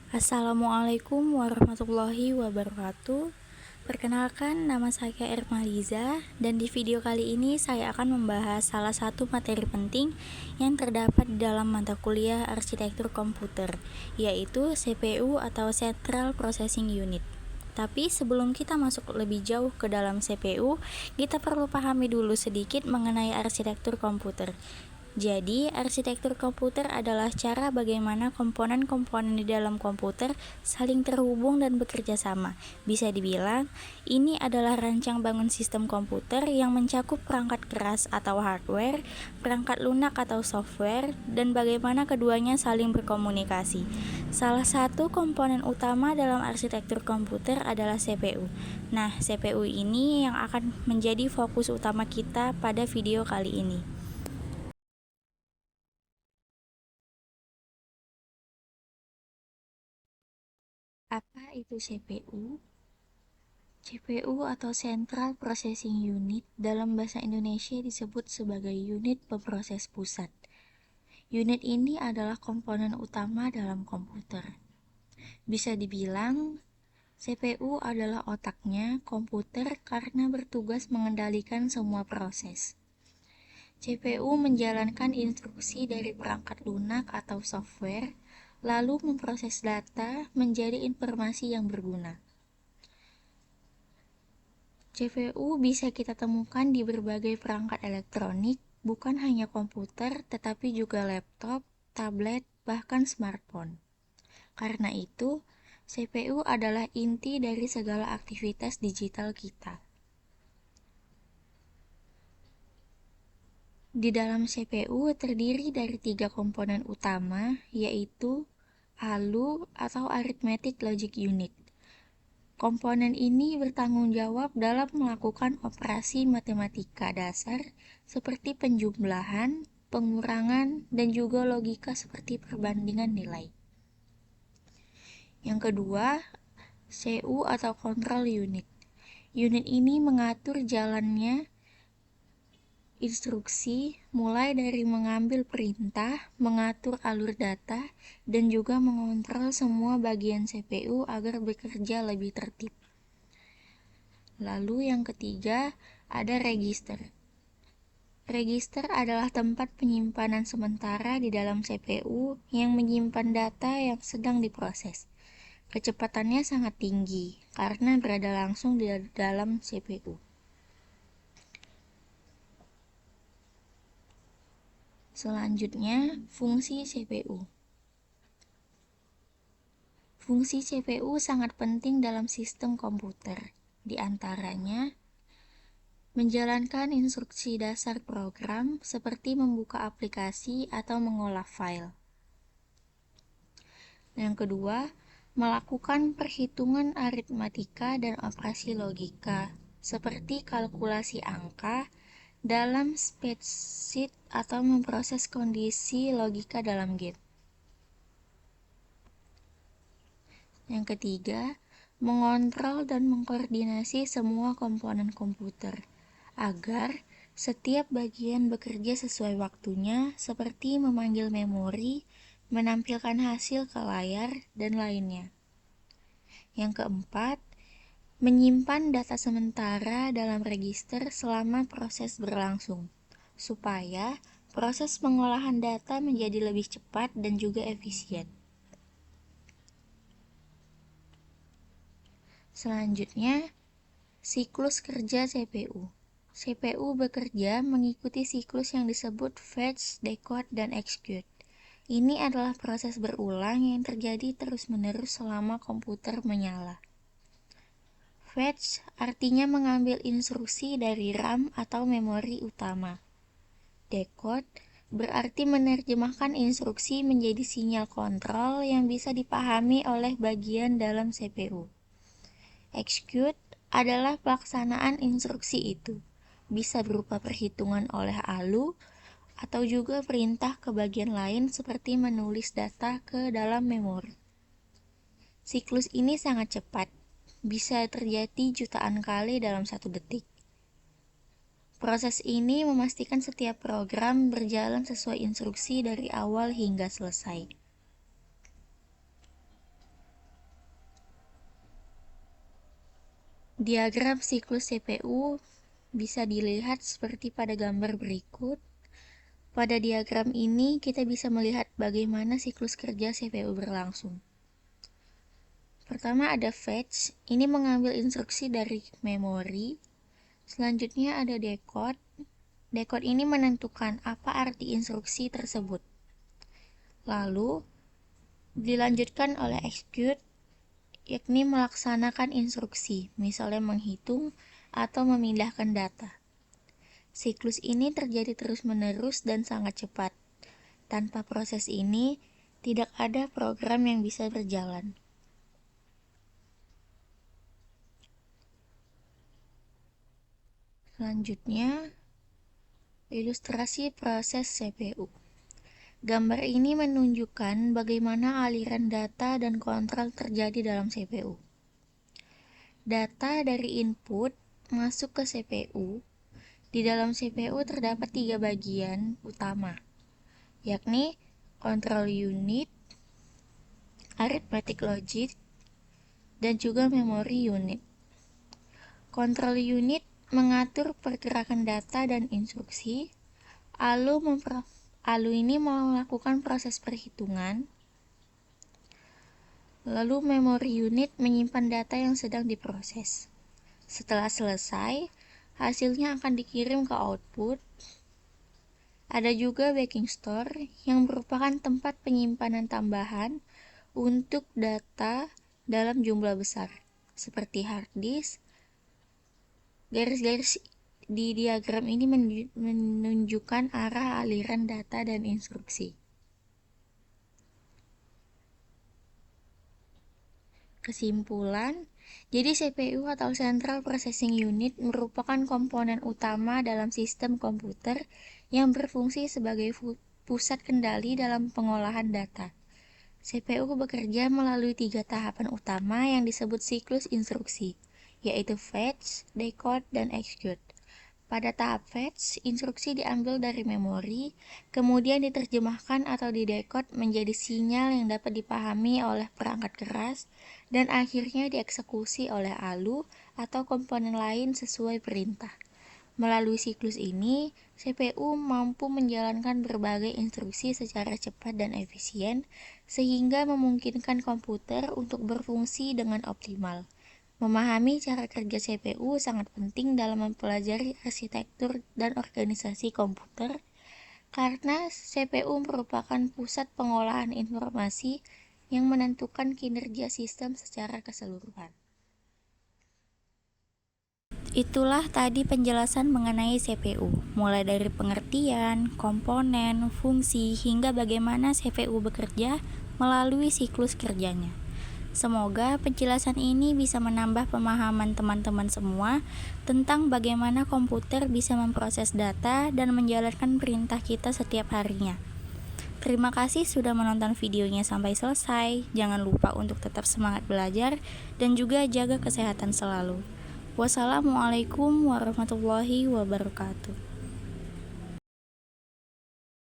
Assalamualaikum warahmatullahi wabarakatuh. Perkenalkan, nama saya Ermaliza dan di video kali ini saya akan membahas salah satu materi penting yang terdapat di dalam mata kuliah Arsitektur Komputer, yaitu CPU atau Central Processing Unit. Tapi sebelum kita masuk lebih jauh ke dalam CPU, kita perlu pahami dulu sedikit mengenai arsitektur komputer. Jadi, arsitektur komputer adalah cara bagaimana komponen-komponen di dalam komputer saling terhubung dan bekerja sama. Bisa dibilang, ini adalah rancang bangun sistem komputer yang mencakup perangkat keras atau hardware, perangkat lunak atau software, dan bagaimana keduanya saling berkomunikasi. Salah satu komponen utama dalam arsitektur komputer adalah CPU. Nah, CPU ini yang akan menjadi fokus utama kita pada video kali ini. Apa itu CPU? CPU atau Central Processing Unit dalam bahasa Indonesia disebut sebagai unit pemroses pusat. Unit ini adalah komponen utama dalam komputer. Bisa dibilang, CPU adalah otaknya komputer karena bertugas mengendalikan semua proses. CPU menjalankan instruksi dari perangkat lunak atau software, lalu memproses data menjadi informasi yang berguna. CPU bisa kita temukan di berbagai perangkat elektronik, bukan hanya komputer, tetapi juga laptop, tablet, bahkan smartphone. Karena itu, CPU adalah inti dari segala aktivitas digital kita. Di dalam CPU terdiri dari 3 komponen utama, yaitu ALU atau Arithmetic Logic Unit. Komponen ini bertanggung jawab dalam melakukan operasi matematika dasar seperti penjumlahan, pengurangan, dan juga logika seperti perbandingan nilai. Yang kedua, CU atau Control Unit. Unit ini mengatur jalannya instruksi mulai dari mengambil perintah, mengatur alur data, dan juga mengontrol semua bagian CPU agar bekerja lebih tertib. Lalu yang ketiga, ada register. Register adalah tempat penyimpanan sementara di dalam CPU yang menyimpan data yang sedang diproses. Kecepatannya sangat tinggi karena berada langsung di dalam CPU. Selanjutnya, fungsi CPU. Fungsi CPU sangat penting dalam sistem komputer. Di antaranya, menjalankan instruksi dasar program seperti membuka aplikasi atau mengolah file. Yang kedua, melakukan perhitungan aritmatika dan operasi logika, seperti kalkulasi angka dalam spreadsheet atau memproses kondisi logika dalam gate. Yang ketiga, mengontrol dan mengkoordinasi semua komponen komputer agar setiap bagian bekerja sesuai waktunya, seperti memanggil memori, menampilkan hasil ke layar, dan lainnya. Yang keempat, menyimpan data sementara dalam register selama proses berlangsung, supaya proses pengolahan data menjadi lebih cepat dan juga efisien. Selanjutnya, siklus kerja CPU. CPU bekerja mengikuti siklus yang disebut fetch, decode, dan execute. Ini adalah proses berulang yang terjadi terus-menerus selama komputer menyala. Fetch artinya mengambil instruksi dari RAM atau memori utama. Decode berarti menerjemahkan instruksi menjadi sinyal kontrol yang bisa dipahami oleh bagian dalam CPU. Execute adalah pelaksanaan instruksi itu. Bisa berupa perhitungan oleh ALU atau juga perintah ke bagian lain seperti menulis data ke dalam memori. Siklus ini sangat cepat, bisa terjadi jutaan kali dalam 1 detik. Proses ini memastikan setiap program berjalan sesuai instruksi dari awal hingga selesai. Diagram siklus CPU bisa dilihat seperti pada gambar berikut. Pada diagram ini kita bisa melihat bagaimana siklus kerja CPU berlangsung. Pertama ada fetch, ini mengambil instruksi dari memori. Selanjutnya ada decode. Decode ini menentukan apa arti instruksi tersebut. Lalu dilanjutkan oleh execute, yakni melaksanakan instruksi, misalnya menghitung atau memindahkan data. Siklus ini terjadi terus-menerus dan sangat cepat. Tanpa proses ini, tidak ada program yang bisa berjalan. Selanjutnya, ilustrasi proses CPU. Gambar ini menunjukkan bagaimana aliran data dan kontrol terjadi dalam CPU. Data dari input masuk ke CPU. Di dalam CPU terdapat 3 bagian utama, yakni control unit, arithmetic logic, dan juga memory unit. Control unit mengatur pergerakan data dan instruksi. ALU ini melakukan proses perhitungan. Lalu memory unit menyimpan data yang sedang diproses. Setelah selesai, hasilnya akan dikirim ke output. Ada juga backing store yang merupakan tempat penyimpanan tambahan untuk data dalam jumlah besar, seperti hard disk. Garis-garis di diagram ini menunjukkan arah aliran data dan instruksi. Kesimpulan, jadi CPU atau Central Processing Unit merupakan komponen utama dalam sistem komputer yang berfungsi sebagai pusat kendali dalam pengolahan data. CPU bekerja melalui 3 tahapan utama yang disebut siklus instruksi, yaitu fetch, decode, dan execute. Pada tahap fetch, instruksi diambil dari memori, kemudian diterjemahkan atau didekode menjadi sinyal yang dapat dipahami oleh perangkat keras, dan akhirnya dieksekusi oleh ALU atau komponen lain sesuai perintah. Melalui siklus ini, CPU mampu menjalankan berbagai instruksi secara cepat dan efisien, sehingga memungkinkan komputer untuk berfungsi dengan optimal. Memahami cara kerja CPU sangat penting dalam mempelajari arsitektur dan organisasi komputer, karena CPU merupakan pusat pengolahan informasi yang menentukan kinerja sistem secara keseluruhan. Itulah tadi penjelasan mengenai CPU, mulai dari pengertian, komponen, fungsi, hingga bagaimana CPU bekerja melalui siklus kerjanya. Semoga penjelasan ini bisa menambah pemahaman teman-teman semua tentang bagaimana komputer bisa memproses data dan menjalankan perintah kita setiap harinya. Terima kasih sudah menonton videonya sampai selesai. Jangan lupa untuk tetap semangat belajar dan juga jaga kesehatan selalu. Wassalamualaikum warahmatullahi wabarakatuh.